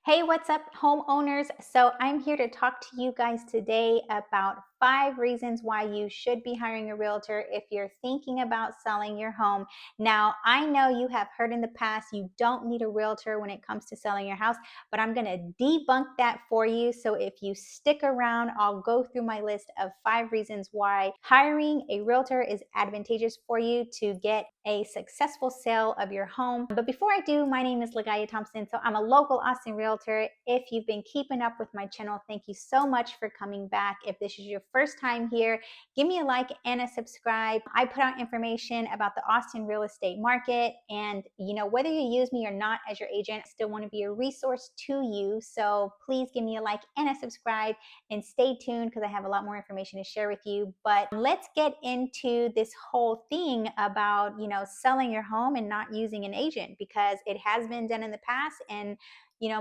Hey, what's up, homeowners? So, I'm here to talk to you guys today about 5 reasons why you should be hiring a realtor if you're thinking about selling your home. Now, I know you have heard in the past you don't need a realtor when it comes to selling your house, but I'm going to debunk that for you. So, if you stick around, I'll go through my list of 5 reasons why hiring a realtor is advantageous for you to get a successful sale of your home. But before I do, my name is Ligaya Thompson. So I'm a local Austin realtor. If you've been keeping up with my channel, thank you so much for coming back. If this is your first time here, give me a like and a subscribe. I put out information about the Austin real estate market, and whether you use me or not as your agent, I still want to be a resource to you. So please give me a like and a subscribe and stay tuned because I have a lot more information to share with you. But let's get into this whole thing about, selling your home and not using an agent, because it has been done in the past, and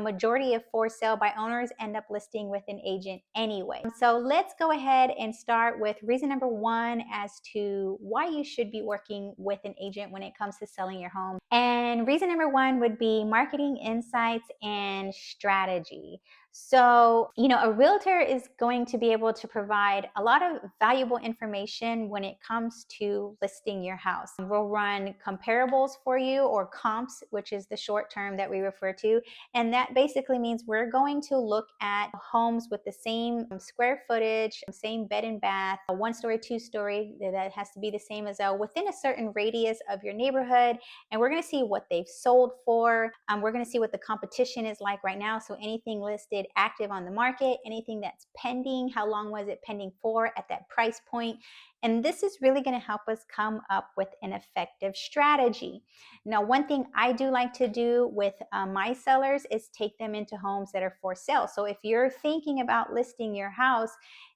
majority of for sale by owners end up listing with an agent anyway. So let's go ahead and start with reason number 1 as to why you should be working with an agent when it comes to selling your home. And reason number 1 would be marketing insights and strategy. So, a realtor is going to be able to provide a lot of valuable information when it comes to listing your house. We'll run comparables for you, or comps, which is the short term that we refer to. And that basically means we're going to look at homes with the same square footage, same bed and bath, a 1-story, 2-story, that has to be the same as within a certain radius of your neighborhood. And we're going to see what they've sold for. We're going to see what the competition is like right now. So anything listed active on the market, anything that's pending, how long was it pending for at that price point. And this is really going to help us come up with an effective strategy. Now, one thing I do like to do with my sellers is take them into homes that are for sale. So if you're thinking about listing your house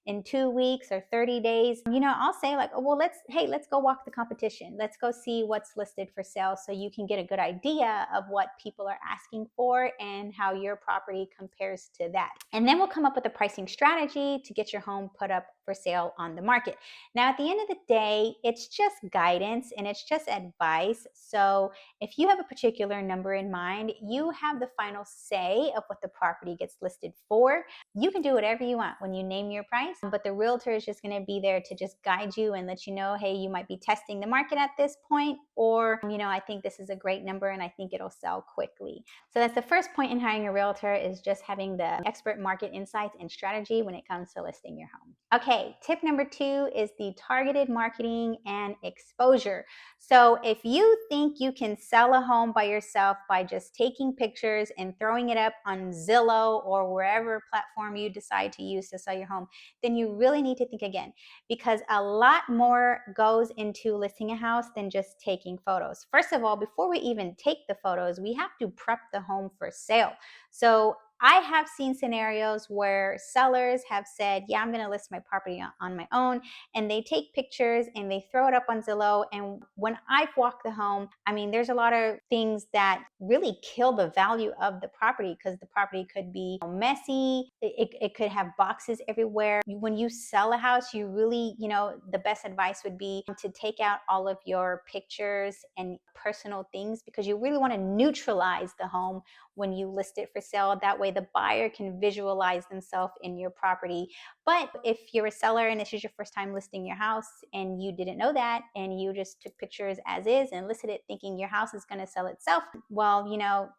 in 2 weeks or 30 days, I'll say like, oh, well, let's go walk the competition. Let's go see what's listed for sale so you can get a good idea of what people are asking for and how your property compares to that. And then we'll come up with a pricing strategy to get your home put up for sale on the market. Now, at the end of the day, it's just guidance and it's just advice. So if you have a particular number in mind, you have the final say of what the property gets listed for. You can do whatever you want when you name your price, but the realtor is just going to be there to just guide you and let you know, hey, you might be testing the market at this point, or, I think this is a great number and I think it'll sell quickly. So that's the first point in hiring a realtor, is just having the expert market insights and strategy when it comes to listing your home. Okay, tip number 2 is the targeted marketing and exposure. So if you think you can sell a home by yourself by just taking pictures and throwing it up on Zillow or wherever platform you decide to use to sell your home, then you really need to think again, because a lot more goes into listing a house than just taking photos. First of all, before we even take the photos, we have to prep the home for sale. So I have seen scenarios where sellers have said, yeah, I'm going to list my property on my own. And they take pictures and they throw it up on Zillow. And when I've walked the home, there's a lot of things that really kill the value of the property, because the property could be messy. It could have boxes everywhere. When you sell a house, you really, the best advice would be to take out all of your pictures and personal things, because you really want to neutralize the home when you list it for sale. That way the buyer can visualize themselves in your property. But if you're a seller and this is your first time listing your house and you didn't know that, and you just took pictures as is and listed it thinking your house is going to sell itself, well,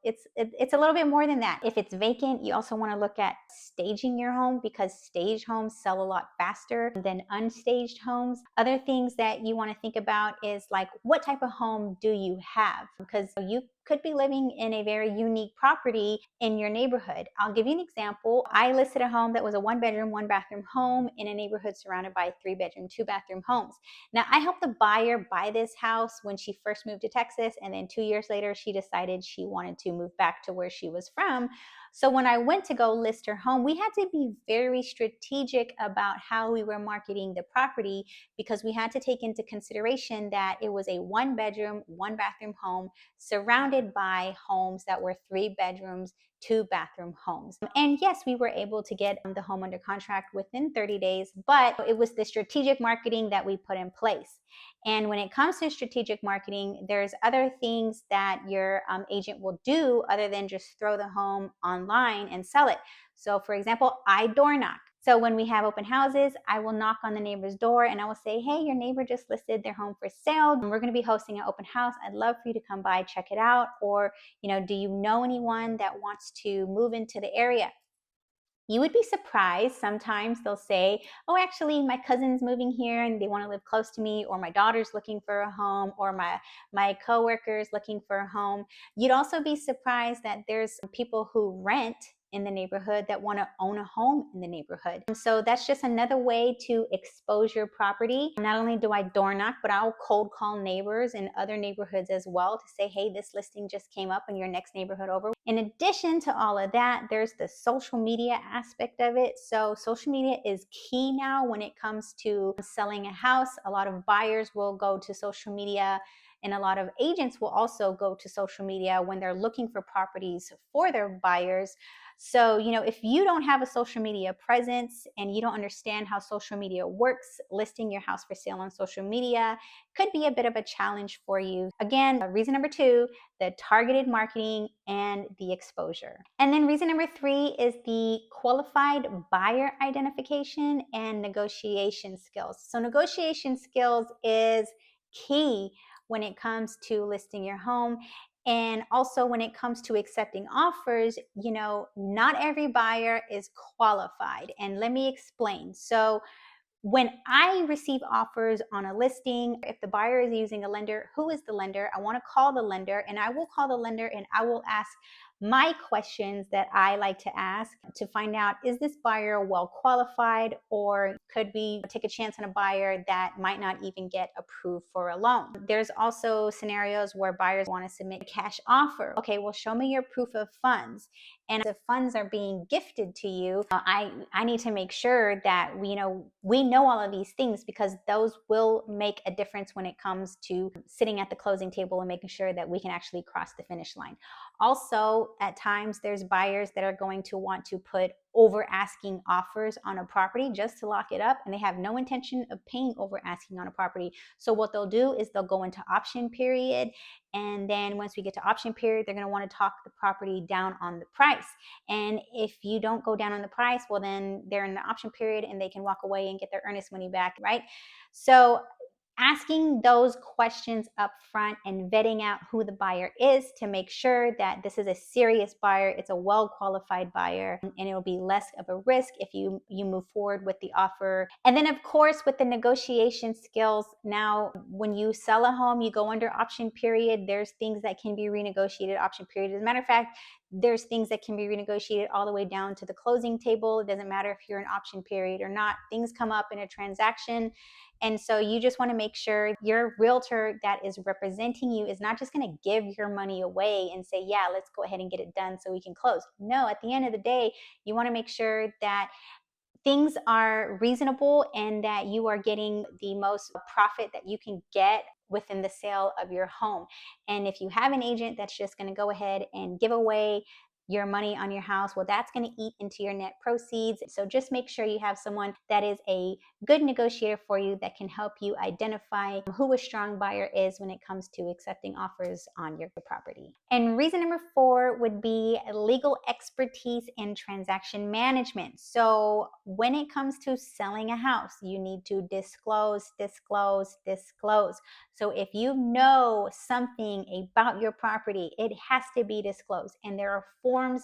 it's a little bit more than that. If it's vacant, you also want to look at staging your home, because staged homes sell a lot faster than unstaged homes. Other things that you want to think about is like, what type of home do you have? Because you could be living in a very unique property in your neighborhood. I'll give you an example. I listed a home that was a 1-bedroom, 1-bathroom home in a neighborhood surrounded by 3-bedroom, 2-bathroom homes. Now, I helped the buyer buy this house when she first moved to Texas, and then 2 years later, she decided she wanted to move back to where she was from. So when I went to go list her home, we had to be very strategic about how we were marketing the property, because we had to take into consideration that it was a 1-bedroom, 1-bathroom home surrounded to buy homes that were 3 bedrooms, 2 bathroom homes. And yes, we were able to get the home under contract within 30 days, but it was the strategic marketing that we put in place. And when it comes to strategic marketing, there's other things that your agent will do other than just throw the home online and sell it. So for example, I door knock. So when we have open houses, I will knock on the neighbor's door and I will say, hey, your neighbor just listed their home for sale. And we're going to be hosting an open house. I'd love for you to come by, check it out. Or, do you know anyone that wants to move into the area? You would be surprised. Sometimes they'll say, oh, actually, my cousin's moving here and they want to live close to me, or my daughter's looking for a home, or my coworker's looking for a home. You'd also be surprised that there's people who rent in the neighborhood that want to own a home in the neighborhood. So that's just another way to expose your property. Not only do I door knock, but I'll cold call neighbors in other neighborhoods as well to say, hey, this listing just came up in your next neighborhood over. In addition to all of that, there's the social media aspect of it. So social media is key now when it comes to selling a house. A lot of buyers will go to social media, and a lot of agents will also go to social media when they're looking for properties for their buyers. So, if you don't have a social media presence and you don't understand how social media works, listing your house for sale on social media could be a bit of a challenge for you. Again, reason number 2, the targeted marketing and the exposure. And then reason number 3 is the qualified buyer identification and negotiation skills. So negotiation skills is key when it comes to listing your home. And also when it comes to accepting offers, not every buyer is qualified. And let me explain. So when I receive offers on a listing, if the buyer is using a lender, who is the lender? I want to call the lender, and I will call the lender and I will ask my questions that I like to ask to find out, is this buyer well qualified, or could we take a chance on a buyer that might not even get approved for a loan? There's also scenarios where buyers want to submit a cash offer. Okay, well, show me your proof of funds. And if funds are being gifted to you, I need to make sure that we know all of these things, because those will make a difference when it comes to sitting at the closing table and making sure that we can actually cross the finish line. Also, at times, there's buyers that are going to want to put over asking offers on a property just to lock it up, and they have no intention of paying over asking on a property. So what they'll do is they'll go into option period, and then once we get to option period, they're going to want to talk the property down on the price. And if you don't go down on the price, well, then they're in the option period and they can walk away and get their earnest money back, right? So asking those questions up front and vetting out who the buyer is to make sure that this is a serious buyer, it's a well-qualified buyer, and it'll be less of a risk if you move forward with the offer. And then of course, with the negotiation skills, now when you sell a home, you go under option period, there's things that can be renegotiated option period. As a matter of fact, there's things that can be renegotiated all the way down to the closing table. It doesn't matter if you're in option period or not. Things come up in a transaction. And so you just want to make sure your realtor that is representing you is not just going to give your money away and say, yeah, let's go ahead and get it done so we can close. No, at the end of the day, you want to make sure that things are reasonable and that you are getting the most profit that you can get within the sale of your home. And if you have an agent that's just going to go ahead and give away your money on your house, well, that's going to eat into your net proceeds. So just make sure you have someone that is a good negotiator for you that can help you identify who a strong buyer is when it comes to accepting offers on your property. And reason number 4 would be legal expertise and transaction management. So when it comes to selling a house, you need to disclose. So if you know something about your property, it has to be disclosed. And there are forms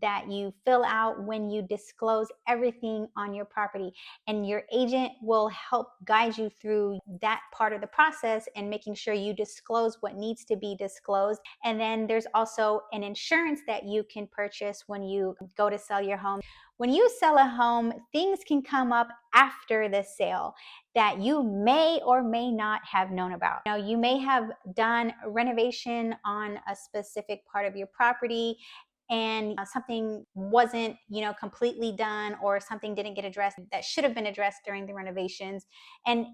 that you fill out when you disclose everything on your property. And your agent will help guide you through that part of the process and making sure you disclose what needs to be disclosed. And then there's also an insurance that you can purchase when you go to sell your home. When you sell a home, things can come up after the sale that you may or may not have known about. You may have done renovation on a specific part of your property and something wasn't, completely done, or something didn't get addressed that should have been addressed during the renovations. And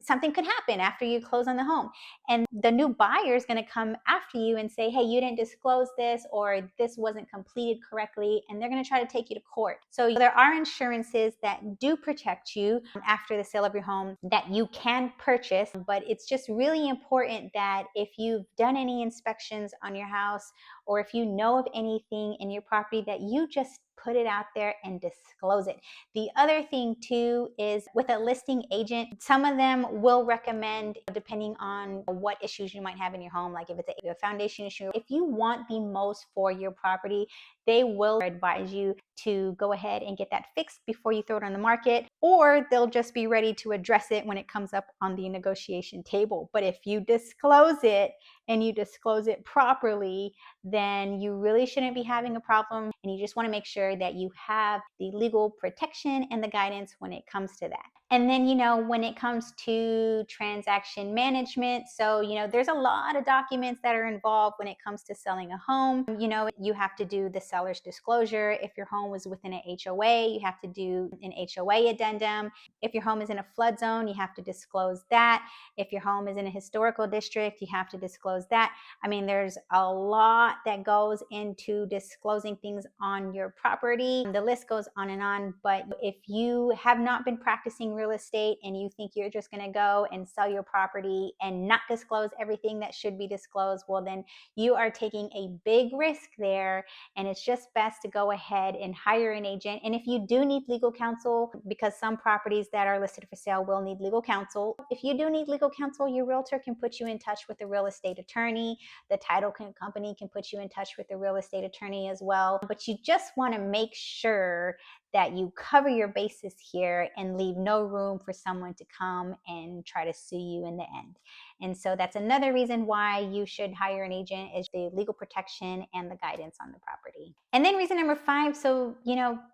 something could happen after you close on the home. And the new buyer is going to come after you and say, hey, you didn't disclose this, or this wasn't completed correctly. And they're going to try to take you to court. So there are insurances that do protect you after the sale of your home that you can purchase. But it's just really important that if you've done any inspections on your house, or if you know of anything in your property, that you just put it out there and disclose it. The other thing too is with a listing agent, some of them will recommend, depending on what issues you might have in your home, like if it's a foundation issue, if you want the most for your property, they will advise you to go ahead and get that fixed before you throw it on the market, or they'll just be ready to address it when it comes up on the negotiation table. But if you disclose it and you disclose it properly, then you really shouldn't be having a problem. And you just want to make sure that you have the legal protection and the guidance when it comes to that. And then, when it comes to transaction management, so, there's a lot of documents that are involved when it comes to selling a home. You have to do the seller's disclosure. If your home was within an HOA, you have to do an HOA addendum. If your home is in a flood zone, you have to disclose that. If your home is in a historical district, you have to disclose that. I mean, there's a lot that goes into disclosing things on your property. The list goes on, but if you have not been practicing real estate and you think you're just going to go and sell your property and not disclose everything that should be disclosed, well, then you are taking a big risk there, and it's just best to go ahead and hire an agent. And if you do need legal counsel, because some properties that are listed for sale will need legal counsel, if you do need legal counsel, your realtor can put you in touch with a real estate attorney. The title company can put you in touch with a real estate attorney as well. But you just want to make sure that you cover your bases here and leave no room for someone to come and try to sue you in the end. And so that's another reason why you should hire an agent, is the legal protection and the guidance on the property. And then reason number 5, so,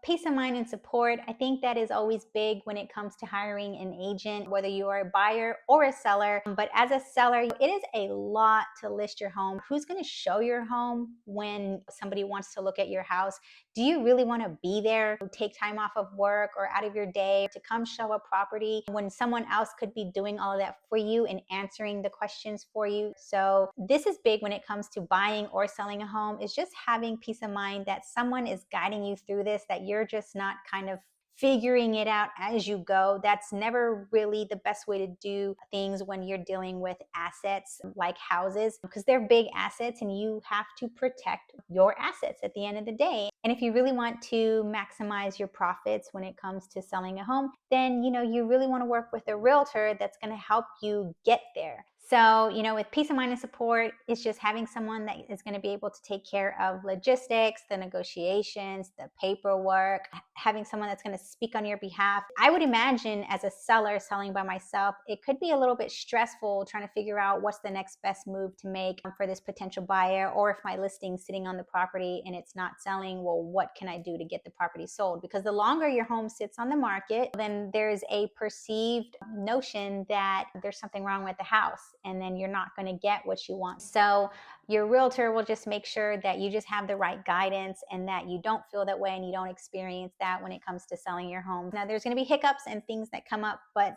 peace of mind and support. I think that is always big when it comes to hiring an agent, whether you are a buyer or a seller. But as a seller, it is a lot to list your home. Who's going to show your home when somebody wants to look at your house? Do you really want to be there, take time off of work or out of your day to come show a property when someone else could be doing all of that for you and answering the questions for you? So this is big when it comes to buying or selling a home, is just having peace of mind that someone is guiding you through this, that you're just not kind of figuring it out as you go. That's never really the best way to do things when you're dealing with assets like houses, because they're big assets and you have to protect your assets at the end of the day. And if you really want to maximize your profits when it comes to selling a home, then you really want to work with a realtor that's going to help you get there. So, with peace of mind and support, it's just having someone that is going to be able to take care of logistics, the negotiations, the paperwork, having someone that's going to speak on your behalf. I would imagine as a seller selling by myself, it could be a little bit stressful trying to figure out what's the next best move to make for this potential buyer, or if my listing's sitting on the property and it's not selling, well, what can I do to get the property sold? Because the longer your home sits on the market, then there's a perceived notion that there's something wrong with the house, and then you're not going to get what you want. So your realtor will just make sure that you just have the right guidance and that you don't feel that way and you don't experience that when it comes to selling your home. Now, there's going to be hiccups and things that come up, but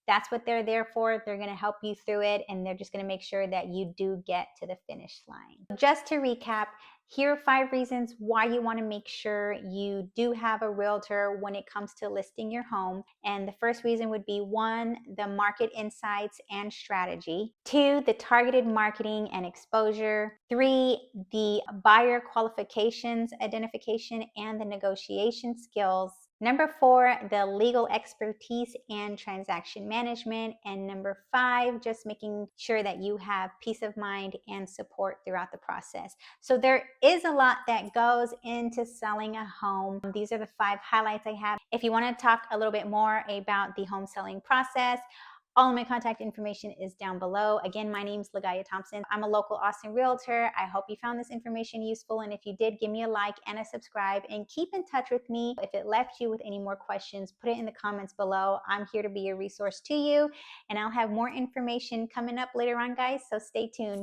that's what they're there for. They're going to help you through it, and they're just going to make sure that you do get to the finish line. Just to recap, here are 5 reasons why you want to make sure you do have a realtor when it comes to listing your home. And the first reason would be 1, the market insights and strategy. 2, the targeted marketing and exposure. 3, the buyer qualifications, identification, and the negotiation skills. Number 4, the legal expertise and transaction management. And number 5, just making sure that you have peace of mind and support throughout the process. So there is a lot that goes into selling a home. These are the 5 highlights I have. If you want to talk a little bit more about the home selling process, all of my contact information is down below. Again, my name's Ligaya Thompson. I'm a local Austin realtor. I hope you found this information useful. And if you did, give me a like and a subscribe, and keep in touch with me. If it left you with any more questions, put it in the comments below. I'm here to be a resource to you, and I'll have more information coming up later on, guys. So stay tuned.